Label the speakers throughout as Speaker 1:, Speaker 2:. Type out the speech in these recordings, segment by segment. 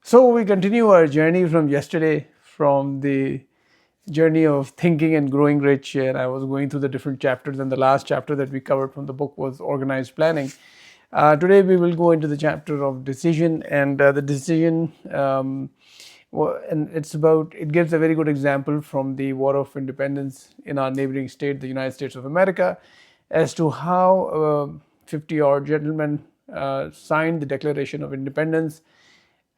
Speaker 1: So we continue our journey from yesterday, from the journey of thinking and growing rich. And I was going through the different chapters, and the last chapter that we covered from the book was organized planning. Today we will go into the chapter of decision, and the decision. And it gives a very good example from the War of Independence in our neighboring state, the United States of America, as to how 50 odd gentlemen signed the Declaration of Independence,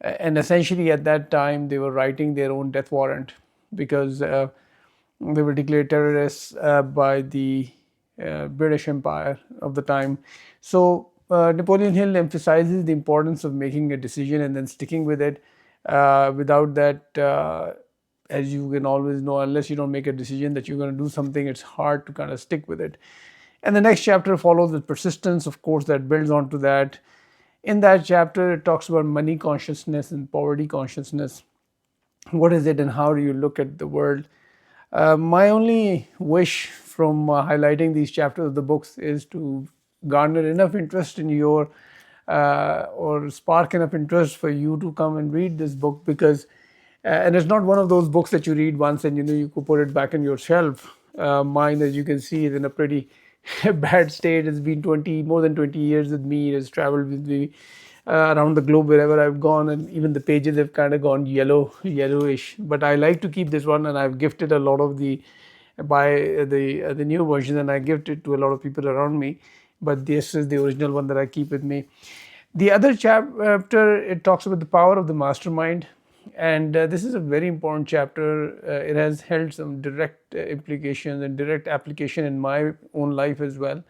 Speaker 1: and essentially at that time they were writing their own death warrant because they were declared terrorists by the British Empire of the time. So Napoleon Hill emphasizes the importance of making a decision and then sticking with it. Without that, as you can always know, unless you don't make a decision that you're going to do something, it's hard to kind of stick with it. And the next chapter follows with persistence, of course, that builds onto that. In that chapter, it talks about money consciousness and poverty consciousness. What is it and how do you look at the world? My only wish from highlighting these chapters of the books is to garner enough interest in your or spark enough interest for you to come and read this book, because and it's not one of those books that you read once and you could put it back on your shelf. Mine, as you can see, is in a pretty bad state. It's been more than 20 years with me. It has traveled with me around the globe wherever I've gone, and even the pages have kind of gone yellowish. But I like to keep this one, and I've gifted a lot of the new version, and I gifted to a lot of people around me. But this is the original one that I keep with me. The other chapter, it talks about the power of the mastermind, and this is a very important chapter. It has held some direct implications and direct application in my own life as well.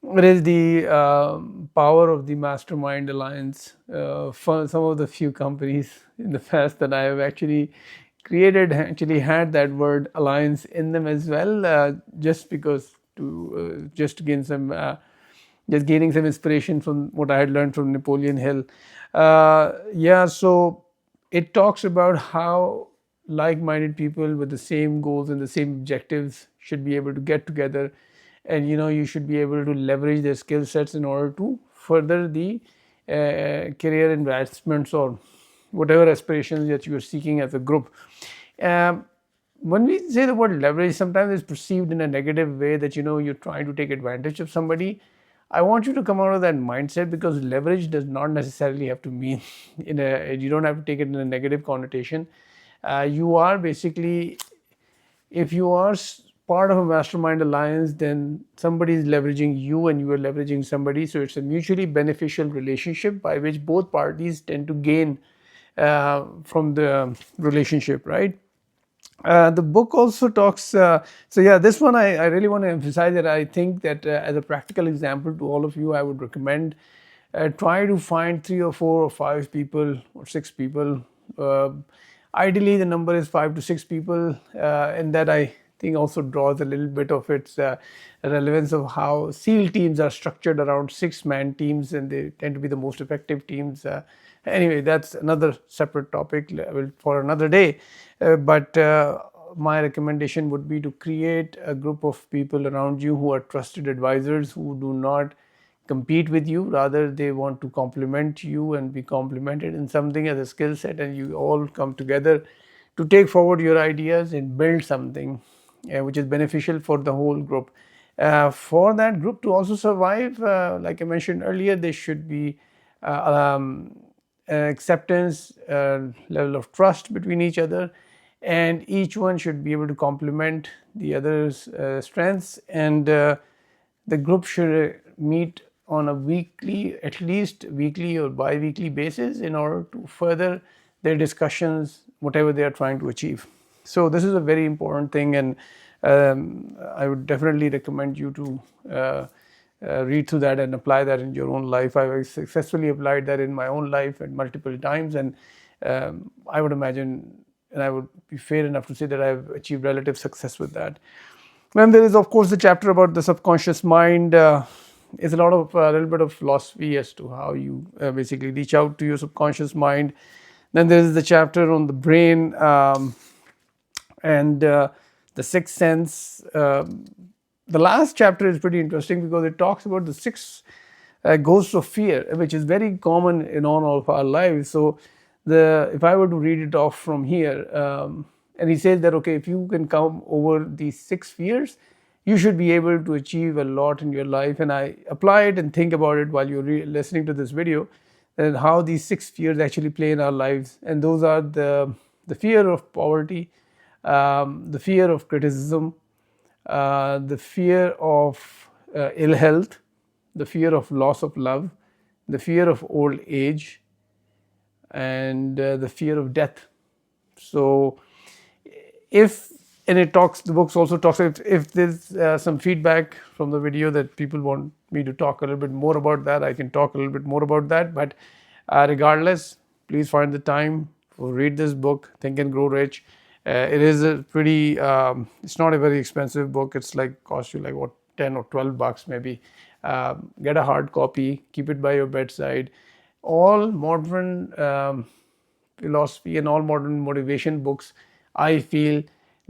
Speaker 1: It is the power of the Mastermind Alliance. For some of the few companies in the past that I have actually created actually had that word alliance in them as well, just because to just to gain some just gaining some inspiration from what I had learned from Napoleon Hill. So it talks about how like-minded people with the same goals and the same objectives should be able to get together, and you should be able to leverage their skill sets in order to further the career advancements or whatever aspirations that you are seeking as a group. Um, when we say the word leverage, sometimes it's perceived in a negative way that you're trying to take advantage of somebody. I want you to come out of that mindset, because leverage does not necessarily have to mean you don't have to take it in a negative connotation. You are basically, if you are part of a mastermind alliance, then somebody is leveraging you and you are leveraging somebody. So it's a mutually beneficial relationship by which both parties tend to gain from the relationship, right? The book also talks. This one I really want to emphasize that I think that as a practical example to all of you, I would recommend try to find 3 or 4 or 5 people or 6 people. Ideally, the number is 5 to 6 people, and that I think also draws a little bit of its relevance of how SEAL teams are structured around 6-man teams, and they tend to be the most effective teams. Anyway, that's another separate topic for another day. But my recommendation would be to create a group of people around you who are trusted advisors, who do not compete with you, rather they want to complement you and be complemented in something as a skill set, and you all come together to take forward your ideas and build something which is beneficial for the whole group. For that group to also survive, like I mentioned earlier, there should be acceptance, level of trust between each other, and each one should be able to complement the other's strengths, and the group should meet on a weekly, at least weekly or bi-weekly basis, in order to further their discussions, whatever they are trying to achieve. So this is a very important thing, and I would definitely recommend you to read through that and apply that in your own life. I've successfully applied that in my own life at multiple times, and I would imagine, and I would be fair enough to say that I've achieved relative success with that. Then there is, of course, the chapter about the subconscious mind. It's a little bit of philosophy as to how you basically reach out to your subconscious mind. Then there is the chapter on the brain, and the sixth sense. The last chapter is pretty interesting because it talks about the 6 ghosts of fear, which is very common in all of our lives. So if I were to read it off from here, and he says that, okay, if you can come over these 6 fears, you should be able to achieve a lot in your life. And I apply it and think about it while you're listening to this video, and how these 6 fears actually play in our lives. And those are the fear of poverty, the fear of criticism, the fear of ill health, the fear of loss of love, the fear of old age, and the fear of death. So if, and it talks, the books also talks, if there's some feedback from the video that people want me to talk a little bit more about that, I can talk a little bit more about that. But regardless, please find the time to read this book, Think and Grow Rich. It is a pretty, it's not a very expensive book. It's like, cost you like what, 10 or 12 bucks maybe. Get a hard copy, keep it by your bedside. All modern philosophy and all modern motivation books, I feel,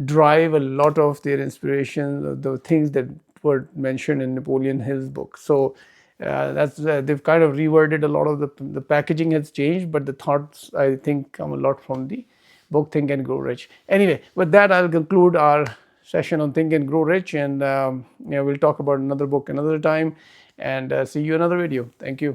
Speaker 1: drive a lot of their inspiration, the things that were mentioned in Napoleon Hill's book. So that's they've kind of reworded a lot of the packaging has changed, but the thoughts, I think, come a lot from the book Think and Grow Rich. Anyway, with that, I'll conclude our session on Think and Grow Rich, and we'll talk about another book another time, and see you in another video. Thank you.